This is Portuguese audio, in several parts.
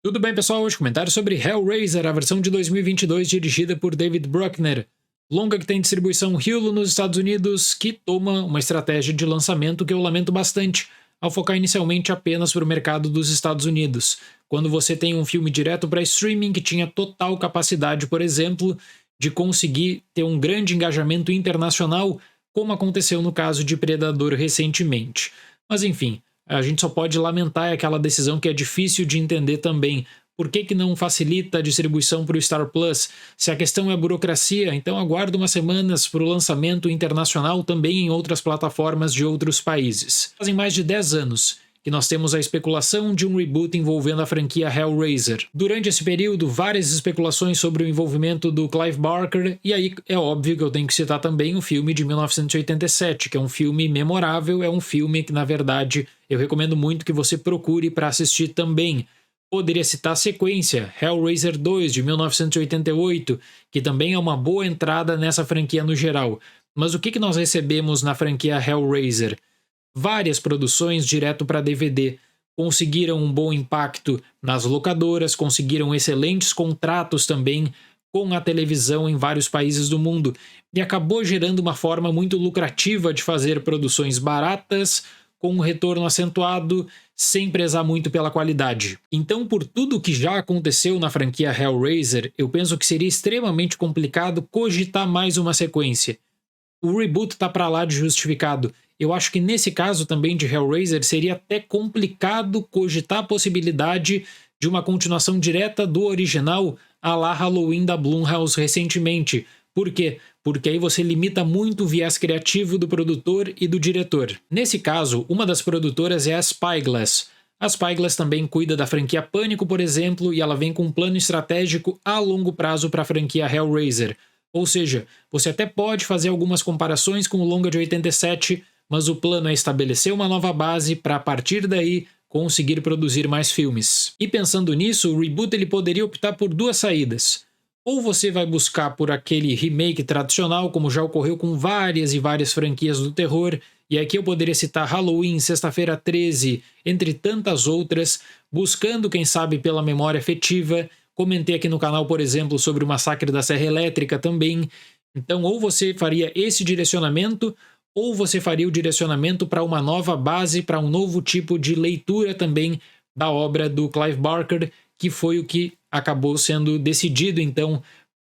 Tudo bem, pessoal? Hoje comentário sobre Hellraiser, a versão de 2022 dirigida por David Bruckner. Longa que tem distribuição Hulu nos Estados Unidos, que toma uma estratégia de lançamento que eu lamento bastante, ao focar inicialmente apenas para o mercado dos Estados Unidos. Quando você tem um filme direto para streaming que tinha total capacidade, por exemplo, de conseguir ter um grande engajamento internacional, como aconteceu no caso de Predador recentemente. Mas enfim, a gente só pode lamentar aquela decisão que é difícil de entender também. Por que não facilita a distribuição para o Star Plus? Se a questão é burocracia, então aguardo umas semanas para o lançamento internacional também em outras plataformas de outros países. Fazem mais de 10 anos que nós temos a especulação de um reboot envolvendo a franquia Hellraiser. Durante esse período, várias especulações sobre o envolvimento do Clive Barker, e aí é óbvio que eu tenho que citar também o filme de 1987, que é um filme memorável, é um filme que, na verdade, eu recomendo muito que você procure para assistir também. Poderia citar a sequência, Hellraiser 2, de 1988, que também é uma boa entrada nessa franquia no geral. Mas o que nós recebemos na franquia Hellraiser? Várias produções direto para DVD, conseguiram um bom impacto nas locadoras, conseguiram excelentes contratos também com a televisão em vários países do mundo, e acabou gerando uma forma muito lucrativa de fazer produções baratas, com um retorno acentuado, sem prezar muito pela qualidade. Então, por tudo o que já aconteceu na franquia Hellraiser, eu penso que seria extremamente complicado cogitar mais uma sequência. O reboot tá para lá de justificado. Eu acho que nesse caso também de Hellraiser seria até complicado cogitar a possibilidade de uma continuação direta do original à la Halloween da Blumhouse recentemente. Por quê? Porque aí você limita muito o viés criativo do produtor e do diretor. Nesse caso, uma das produtoras é a Spyglass. A Spyglass também cuida da franquia Pânico, por exemplo, e ela vem com um plano estratégico a longo prazo para a franquia Hellraiser. Ou seja, você até pode fazer algumas comparações com o longa de 87, mas o plano é estabelecer uma nova base para, a partir daí, conseguir produzir mais filmes. E pensando nisso, o reboot ele poderia optar por duas saídas. Ou você vai buscar por aquele remake tradicional, como já ocorreu com várias e várias franquias do terror, e aqui eu poderia citar Halloween, Sexta-feira 13, entre tantas outras, buscando, quem sabe, pela memória afetiva. Comentei aqui no canal, por exemplo, sobre o Massacre da Serra Elétrica também. Então, ou você faria esse direcionamento, ou você faria o direcionamento para uma nova base, para um novo tipo de leitura também da obra do Clive Barker, que foi o que acabou sendo decidido, então,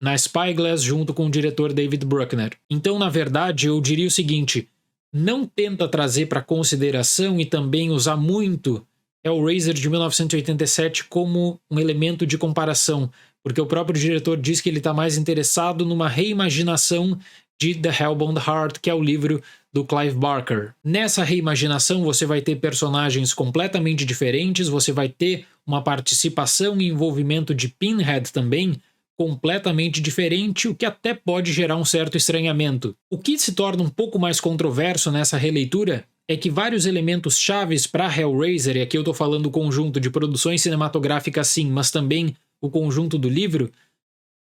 na Spyglass junto com o diretor David Bruckner. Então, na verdade, eu diria o seguinte, não tenta trazer para consideração e também usar muito Hellraiser de 1987 como um elemento de comparação, porque o próprio diretor diz que ele está mais interessado numa reimaginação de The Hellbound Heart, que é o livro do Clive Barker. Nessa reimaginação você vai ter personagens completamente diferentes, você vai ter uma participação e envolvimento de Pinhead também completamente diferente, o que até pode gerar um certo estranhamento. O que se torna um pouco mais controverso nessa releitura é que vários elementos chaves para Hellraiser, e aqui eu estou falando o conjunto de produções cinematográficas sim, mas também o conjunto do livro,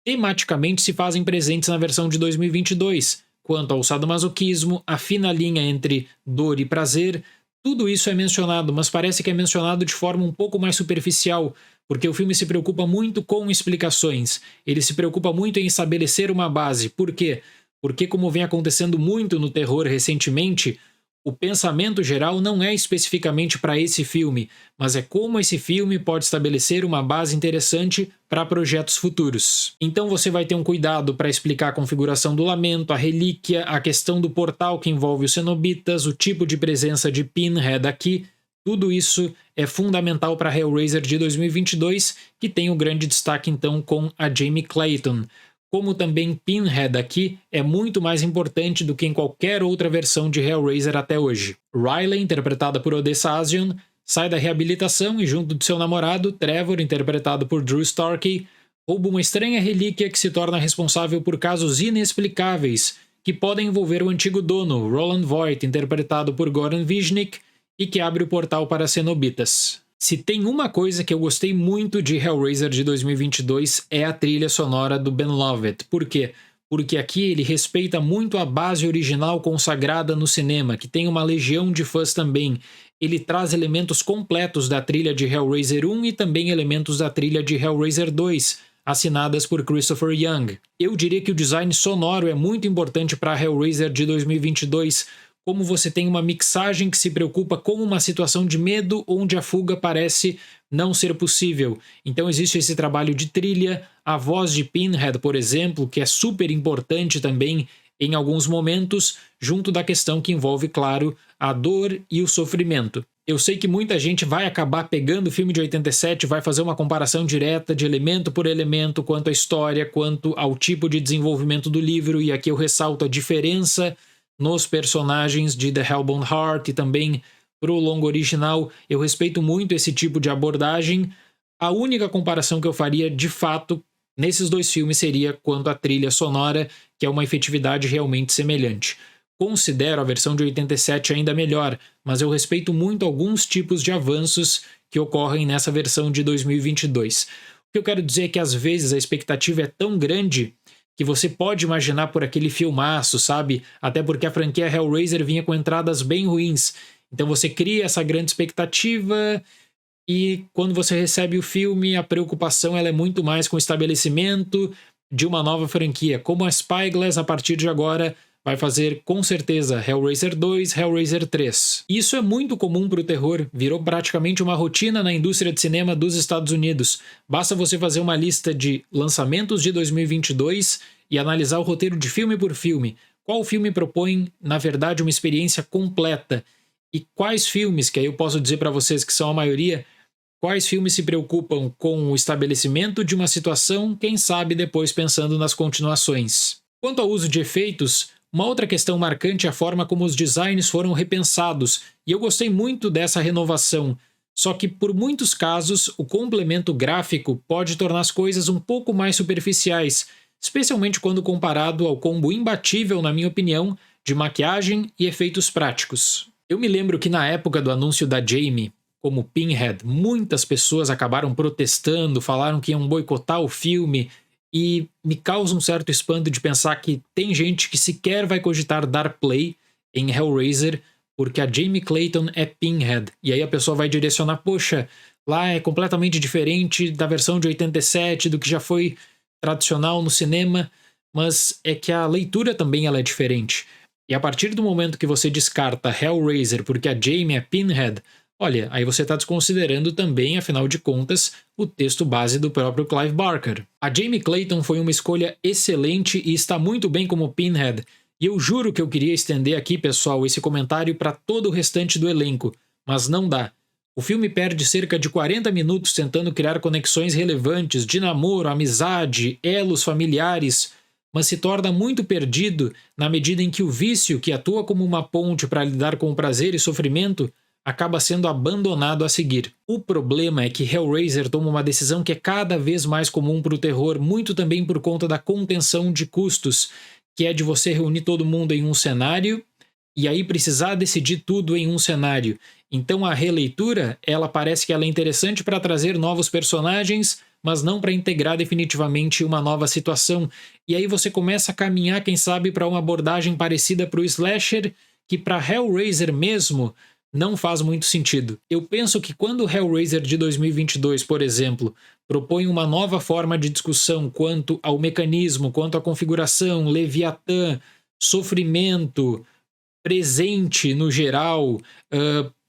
tematicamente se fazem presentes na versão de 2022, quanto ao sadomasoquismo, a fina linha entre dor e prazer, tudo isso é mencionado, mas parece que é mencionado de forma um pouco mais superficial, porque o filme se preocupa muito com explicações, ele se preocupa muito em estabelecer uma base. Por quê? Porque, como vem acontecendo muito no terror recentemente, o pensamento geral não é especificamente para esse filme, mas é como esse filme pode estabelecer uma base interessante para projetos futuros. Então você vai ter um cuidado para explicar a configuração do lamento, a relíquia, a questão do portal que envolve os cenobitas, o tipo de presença de Pinhead aqui. Tudo isso é fundamental para Hellraiser de 2022, que tem um grande destaque então com a Jamie Clayton. Como também Pinhead aqui é muito mais importante do que em qualquer outra versão de Hellraiser até hoje. Riley, interpretada por Odessa A'zion, sai da reabilitação e junto de seu namorado, Trevor, interpretado por Drew Starkey, rouba uma estranha relíquia que se torna responsável por casos inexplicáveis que podem envolver o antigo dono, Roland Voight, interpretado por Goran Visnjic, e que abre o portal para cenobitas. Se tem uma coisa que eu gostei muito de Hellraiser de 2022 é a trilha sonora do Ben Lovett. Por quê? Porque aqui ele respeita muito a base original consagrada no cinema, que tem uma legião de fãs também. ele traz elementos completos da trilha de Hellraiser 1 e também elementos da trilha de Hellraiser 2, assinadas por Christopher Young. Eu diria que o design sonoro é muito importante para Hellraiser de 2022, como você tem uma mixagem que se preocupa com uma situação de medo onde a fuga parece não ser possível. Então existe esse trabalho de trilha, a voz de Pinhead, por exemplo, que é super importante também em alguns momentos, junto da questão que envolve, claro, a dor e o sofrimento. Eu sei que muita gente vai acabar pegando o filme de 87, vai fazer uma comparação direta de elemento por elemento, quanto à história, quanto ao tipo de desenvolvimento do livro, e aqui eu ressalto a diferença nos personagens de The Hellbound Heart e também pro longo original. Eu respeito muito esse tipo de abordagem. A única comparação que eu faria, de fato, nesses dois filmes seria quanto à trilha sonora, que é uma efetividade realmente semelhante. Considero a versão de 87 ainda melhor, mas eu respeito muito alguns tipos de avanços que ocorrem nessa versão de 2022. O que eu quero dizer é que às vezes a expectativa é tão grande que você pode imaginar por aquele filmaço, sabe? Até porque a franquia Hellraiser vinha com entradas bem ruins. Então você cria essa grande expectativa e quando você recebe o filme, a preocupação ela é muito mais com o estabelecimento de uma nova franquia, como a Spyglass a partir de agora vai fazer com certeza Hellraiser 2, Hellraiser 3. Isso é muito comum para o terror, virou praticamente uma rotina na indústria de cinema dos Estados Unidos. Basta você fazer uma lista de lançamentos de 2022 e analisar o roteiro de filme por filme. Qual filme propõe, na verdade, uma experiência completa? E quais filmes, que aí eu posso dizer para vocês que são a maioria, quais filmes se preocupam com o estabelecimento de uma situação, quem sabe depois pensando nas continuações. Quanto ao uso de efeitos, uma outra questão marcante é a forma como os designs foram repensados, e eu gostei muito dessa renovação. Só que, por muitos casos, o complemento gráfico pode tornar as coisas um pouco mais superficiais, especialmente quando comparado ao combo imbatível, na minha opinião, de maquiagem e efeitos práticos. Eu me lembro que na época do anúncio da Jamie como Pinhead, muitas pessoas acabaram protestando, falaram que iam boicotar o filme, e me causa um certo espanto de pensar que tem gente que sequer vai cogitar dar play em Hellraiser porque a Jamie Clayton é Pinhead. E aí a pessoa vai direcionar, poxa, lá é completamente diferente da versão de 87, do que já foi tradicional no cinema, mas é que a leitura também ela é diferente. E a partir do momento que você descarta Hellraiser porque a Jamie é Pinhead, olha, aí você está desconsiderando também, afinal de contas, o texto base do próprio Clive Barker. A Jamie Clayton foi uma escolha excelente e está muito bem como Pinhead, e eu juro que eu queria estender aqui, pessoal, esse comentário para todo o restante do elenco, mas não dá. O filme perde cerca de 40 minutos tentando criar conexões relevantes de namoro, amizade, elos familiares, mas se torna muito perdido na medida em que o vício, que atua como uma ponte para lidar com o prazer e sofrimento, acaba sendo abandonado a seguir. O problema é que Hellraiser toma uma decisão que é cada vez mais comum para o terror, muito também por conta da contenção de custos, que é de você reunir todo mundo em um cenário e aí precisar decidir tudo em um cenário. Então a releitura, ela parece que ela é interessante para trazer novos personagens, mas não para integrar definitivamente uma nova situação. E aí você começa a caminhar, quem sabe, para uma abordagem parecida para o slasher, que para Hellraiser mesmo não faz muito sentido. Eu penso que quando o Hellraiser de 2022, por exemplo, propõe uma nova forma de discussão quanto ao mecanismo, quanto à configuração, Leviatã, sofrimento, presente no geral,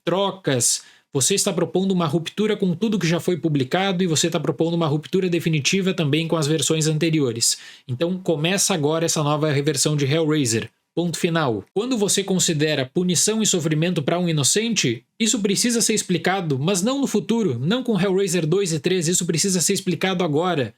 trocas, você está propondo uma ruptura com tudo que já foi publicado e você está propondo uma ruptura definitiva também com as versões anteriores. Então começa agora essa nova reversão de Hellraiser. Ponto final. Quando você considera punição e sofrimento para um inocente, isso precisa ser explicado, mas não no futuro, não com Hellraiser 2 e 3, isso precisa ser explicado agora.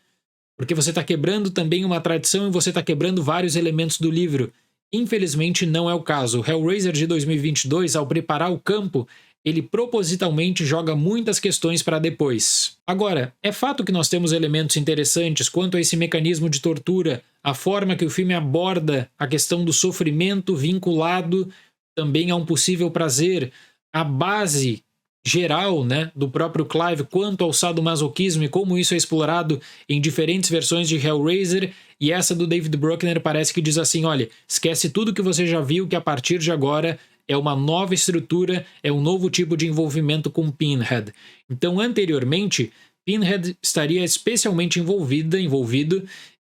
Porque você está quebrando também uma tradição e você está quebrando vários elementos do livro. Infelizmente não é o caso. Hellraiser de 2022, ao preparar o campo, ele propositalmente joga muitas questões para depois. Agora, é fato que nós temos elementos interessantes quanto a esse mecanismo de tortura, a forma que o filme aborda a questão do sofrimento vinculado também a um possível prazer, a base geral, né, do próprio Clive quanto ao sadomasoquismo e como isso é explorado em diferentes versões de Hellraiser, e essa do David Bruckner parece que diz assim, olha, esquece tudo que você já viu, que a partir de agora é uma nova estrutura, é um novo tipo de envolvimento com Pinhead. Então, anteriormente, Pinhead estaria especialmente envolvido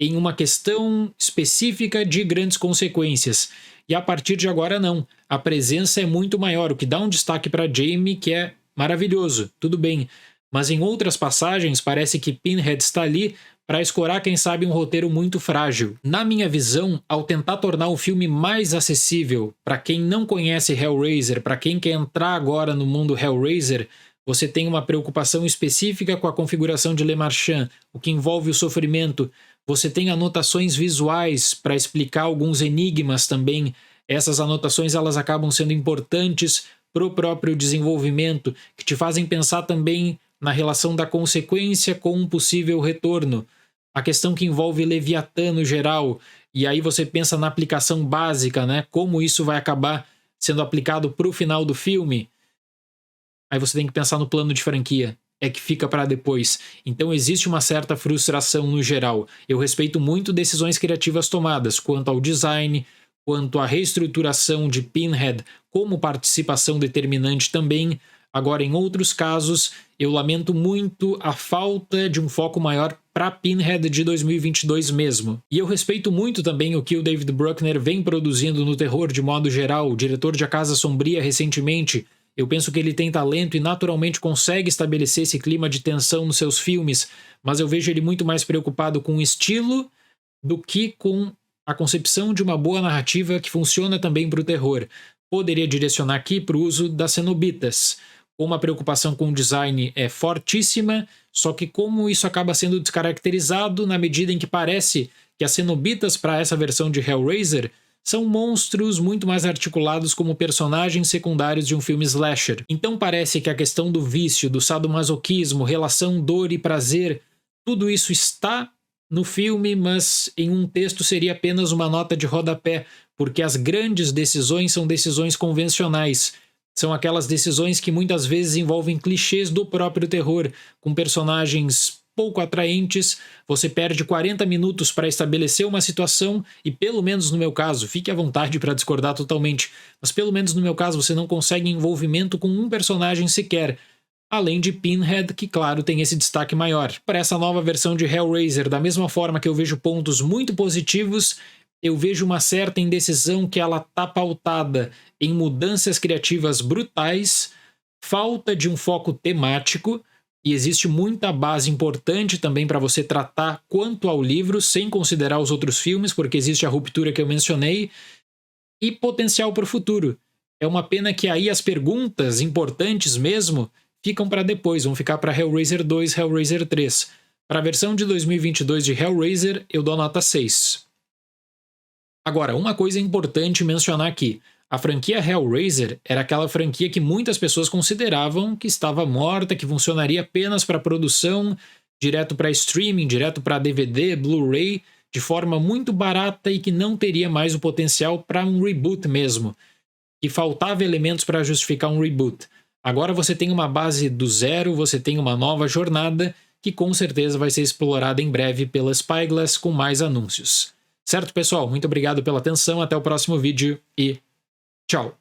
em uma questão específica de grandes consequências. E a partir de agora não. A presença é muito maior, o que dá um destaque para Jamie, que é maravilhoso, tudo bem. Mas em outras passagens parece que Pinhead está ali para escorar, quem sabe, um roteiro muito frágil. Na minha visão, ao tentar tornar o filme mais acessível para quem não conhece Hellraiser, para quem quer entrar agora no mundo Hellraiser, você tem uma preocupação específica com a configuração de Le Marchand, o que envolve o sofrimento. Você tem anotações visuais para explicar alguns enigmas também. Essas anotações elas acabam sendo importantes para o próprio desenvolvimento, que te fazem pensar também na relação da consequência com um possível retorno. A questão que envolve Leviatã no geral, e aí você pensa na aplicação básica, né? Como isso vai acabar sendo aplicado para o final do filme. Aí você tem que pensar no plano de franquia. É que fica para depois. Então existe uma certa frustração no geral. Eu respeito muito decisões criativas tomadas quanto ao design, quanto à reestruturação de Pinhead como participação determinante também. Agora, em outros casos, eu lamento muito a falta de um foco maior para Pinhead de 2022 mesmo. E eu respeito muito também o que o David Bruckner vem produzindo no terror de modo geral, o diretor de A Casa Sombria recentemente. Eu penso que ele tem talento e naturalmente consegue estabelecer esse clima de tensão nos seus filmes, mas eu vejo ele muito mais preocupado com o estilo do que com a concepção de uma boa narrativa que funciona também para o terror. Poderia direcionar aqui para o uso das cenobitas. Uma preocupação com o design é fortíssima, só que como isso acaba sendo descaracterizado na medida em que parece que as cenobitas para essa versão de Hellraiser são monstros muito mais articulados como personagens secundários de um filme slasher. Então parece que a questão do vício, do sadomasoquismo, relação dor e prazer, tudo isso está no filme, mas em um texto seria apenas uma nota de rodapé, porque as grandes decisões são decisões convencionais. São aquelas decisões que muitas vezes envolvem clichês do próprio terror, com personagens pouco atraentes. Você perde 40 minutos para estabelecer uma situação e, pelo menos no meu caso, fique à vontade para discordar totalmente, mas pelo menos no meu caso você não consegue envolvimento com um personagem sequer, além de Pinhead, que claro tem esse destaque maior. Para essa nova versão de Hellraiser, da mesma forma que eu vejo pontos muito positivos, eu vejo uma certa indecisão que ela está pautada em mudanças criativas brutais, falta de um foco temático, e existe muita base importante também para você tratar quanto ao livro, sem considerar os outros filmes, porque existe a ruptura que eu mencionei, e potencial para o futuro. É uma pena que aí as perguntas importantes mesmo ficam para depois, vão ficar para Hellraiser 2, Hellraiser 3. Para a versão de 2022 de Hellraiser, eu dou nota 6. Agora, uma coisa importante mencionar aqui. A franquia Hellraiser era aquela franquia que muitas pessoas consideravam que estava morta, que funcionaria apenas para produção, direto para streaming, direto para DVD, Blu-ray, de forma muito barata e que não teria mais o potencial para um reboot mesmo. Que faltava elementos para justificar um reboot. Agora você tem uma base do zero, você tem uma nova jornada que com certeza vai ser explorada em breve pela Spyglass com mais anúncios. Certo, pessoal? Muito obrigado pela atenção, até o próximo vídeo e tchau!